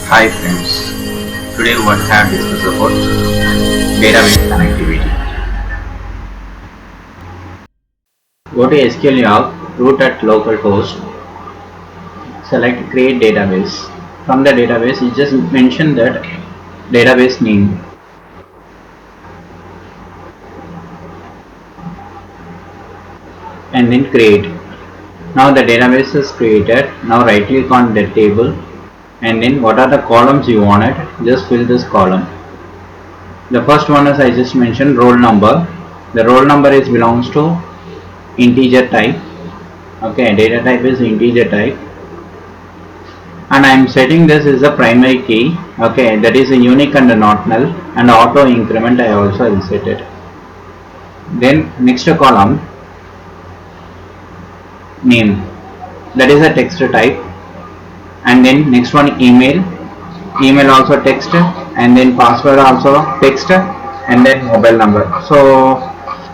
Hi friends, today we will have discuss about database connectivity. Go to SQL app, root at localhost, select create database. From the database, you just mention that database name and then create. Now the database is created. Now right click on the table and then what are the columns you wanted, just fill this column. The first one is I just mentioned roll number. The roll number is belongs to integer type. Okay, data type is integer type, and I am setting this as a primary key. Okay, that is a unique and a not null, and auto increment I also will set it. Then next column name, that is a text type, and then next one email also text, and then password also text, and then mobile number. So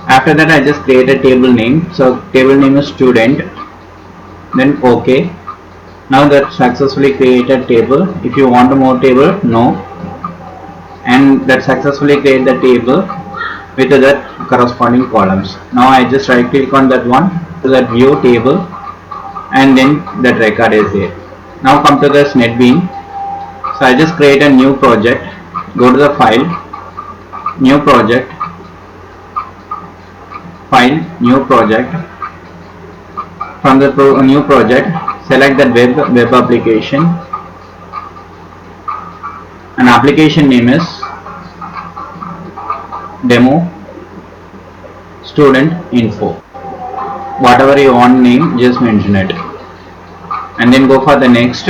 after that I just create a table name. So table name is student, then OK. Now that successfully created table. If you want more table, no, and that successfully create the table with the corresponding columns. Now I just right click on that one to that view table, and then that record is there. Now come to this NetBean. So I just create a new project. Go to the file, new project, file, new project. From the new project, select that web application, and application name is demo student info. Whatever you want name, just mention it, and then go for the next.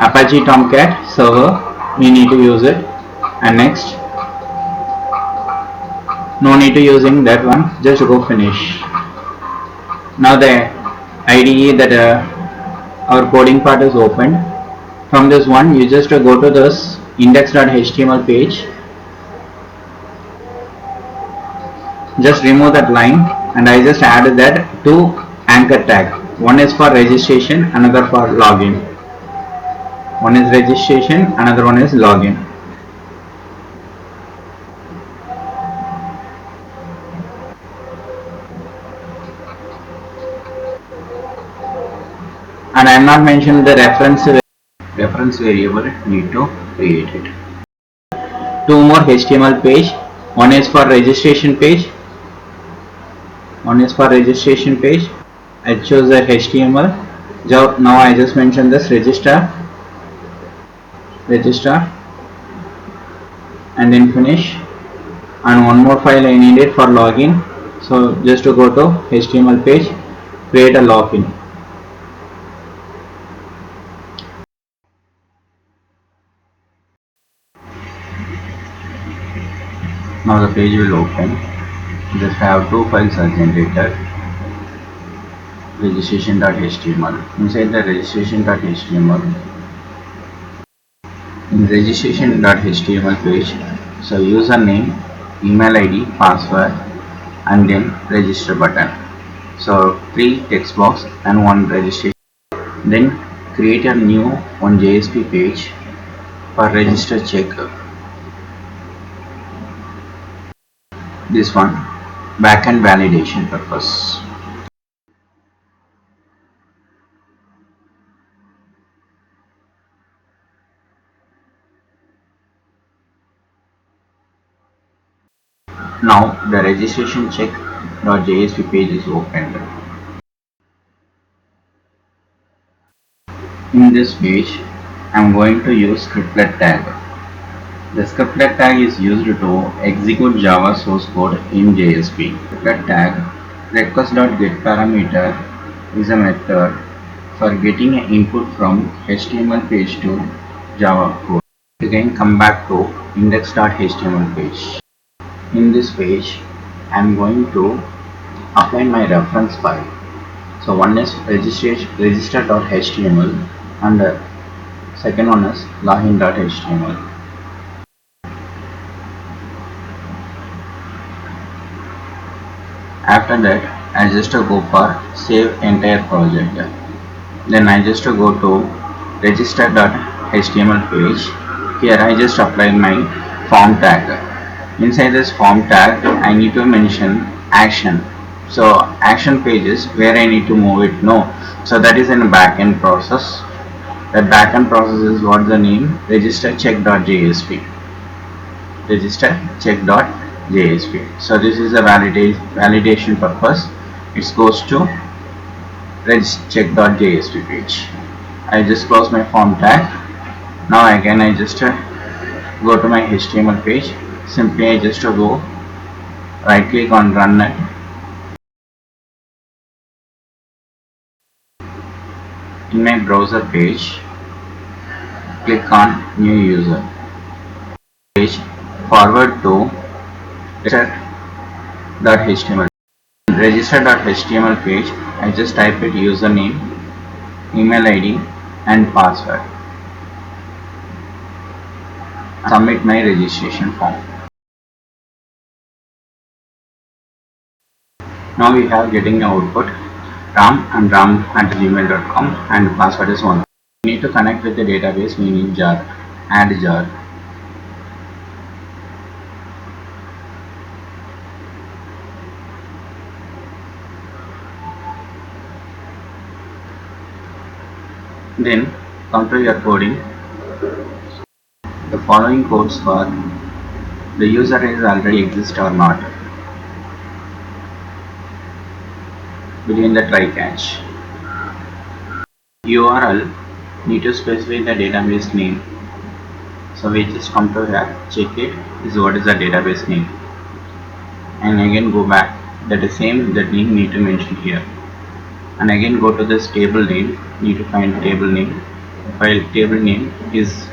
Apache Tomcat server, we need to use it, and next. No need to using that one, just go finish. Now the IDE that our coding part is opened. From this one, you just go to this index.html page. Just remove that line, and I just added that two anchor tag. One is for registration, another for login. One is registration, another one is login. And I am not mentioning the reference variable, need to create it. Two more HTML page. One is for registration page. One is for registration page. I chose the HTML. Now I just mentioned this register, and then finish. And one more file I needed for login. So just to go to HTML page, create a login. Now the page will open. Just have two files are generated. Registration.html. Inside the registration.html, in registration.html page, so username, email ID, password, and then register button. So 3 text box and 1 registration. Then create a new one JSP page for register check. This one, backend validation purpose. Now the registration check.jsp page is opened. In this page, I am going to use scriptlet tag. The scriptlet tag is used to execute Java source code in JSP. Scriptlet tag request.getParameter is a method for getting an input from HTML page to Java code. Again, come back to index.html page. In this page, I am going to apply my reference file. So one is register.html, and the second one is login.html. After that, I just go for save entire project. Then I just go to register.html HTML page. Here I just apply my form tag. Inside this form tag I need to mention action. So action pages where I need to move it, no. So that is in a backend process. That backend process is what the name register check.jsp. Register check.jsp. So this is a validation purpose. It goes to check.jsp page. I just close my form tag. Now again I just go to my HTML page. Simply I just go right click on run it. In my browser page, click on new user page, forward to register.html. Register.html page, I just type it username, email ID and password. Submit my registration form. Now we have getting output ram and ram@gmail.com and password is 1. We need to connect with the database. We need jar, add jar. Then come to your coding. The following codes for the user is already exist or not between the try catch. URL need to specify the database name. So we just come to here, check it is what is the database name, and again go back. That is same that name need to mention here, and again go to this table name. Need to find table name. File table name is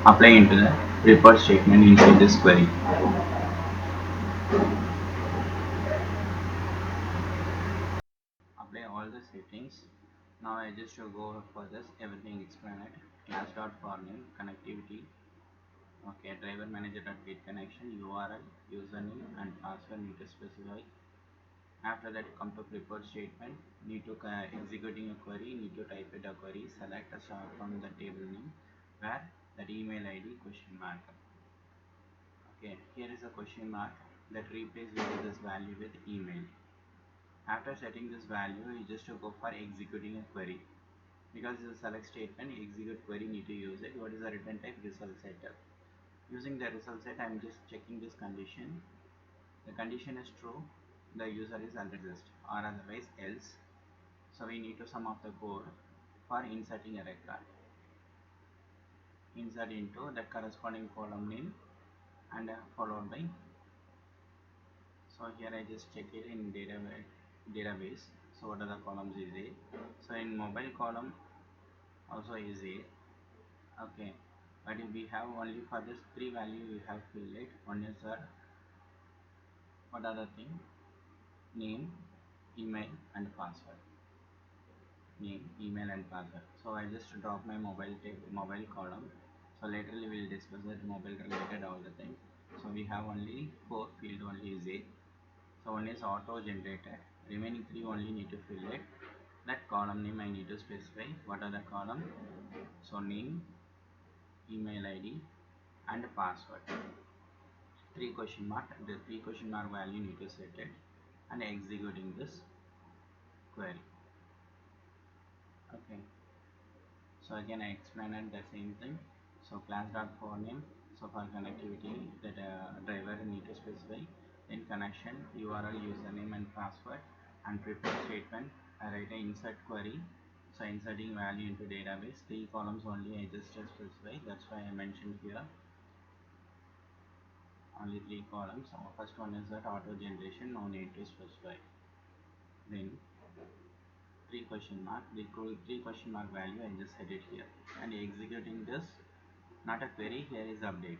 apply into the report statement inside this query. Apply all the settings. Now I just should go for this everything explain it. Class.forName connectivity. Okay, driver manager.get connection, URL, username and password need to specify. After that come to report statement, need to executing a query, need to type it a query, select a star from the table name where that email ID question mark. Okay, here is a question mark that replaces this value with email. After setting this value, you just go for executing a query. Because it's a select statement, execute query need to use it. What is the return type? Result set. Using the result set, I am just checking this condition. The condition is true, the user is already exist, or otherwise else. So we need to sum up the code for inserting a record. Insert into the corresponding column name and followed by. So here I just check it in database. So what are the columns is A. So in mobile column also is A. Okay, but if we have only for this three value we have filled it. One is what are the thing? Name, email and password. Name, email and password. So I just drop my mobile column. So later we will discuss that mobile related all the things. So we have only four field only is A. So one is auto generated. Remaining three only need to fill it. That column name I need to specify. What are the column? So name, email ID and password. Three question mark. The three question mark value need to set it and executing this query. Okay. So again I explained the same thing. So class.forName. So for connectivity that driver need to specify. Then connection, URL, username and password, and report statement. I write an insert query. So inserting value into database. Three columns only I just specify. That's why I mentioned here. Only three columns. So first one is that auto generation. No need to specify. Then three question mark. The three question mark value I just set it here. And executing this. Not a query, here is update.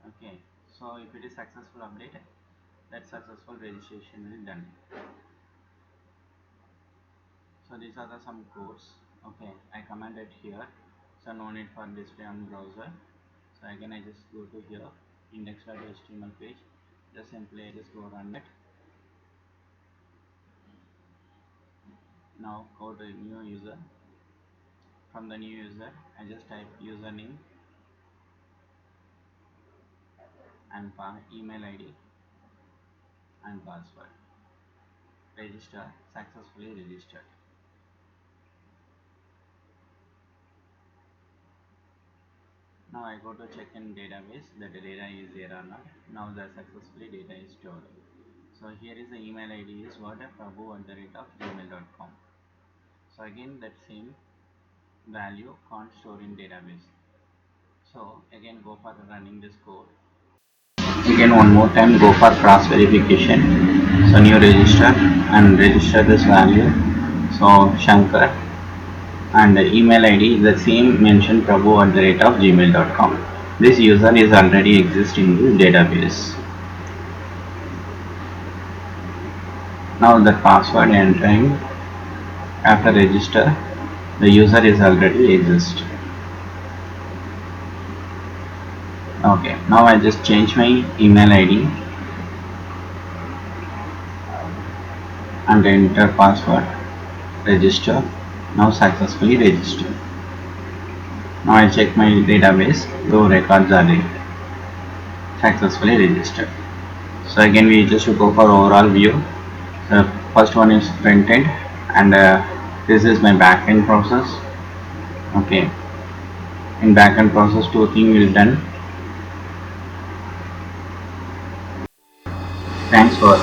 Okay, so if it is successful update, that successful registration is done. So these are the some codes. Okay, I commented here, so no need for display on browser. So again I just go to here, index.html page, just simply just go run it. Now go to new user, From the new user, I just type username and email ID and password. Register, successfully registered. Now I go to check in database that the data is there or not. Now the successfully data is stored. So here is the email ID is what, prabhu@gmail.com. So again that same value can't store in database. So again go for running this code. Again one more time go for cross verification. So new register and register this value. So Shankar and the email ID is the same mentioned prabhu@gmail.com. This user is already existing in this database. Now the password entering after register, the user is already exist. Okay, now I just change my email ID and enter password, register. Now successfully registered. Now I check my database, though records are there, successfully registered. So again we just go for overall view. The first one is front end and this is my back end process. Okay, in back end process two things is done. Thanks for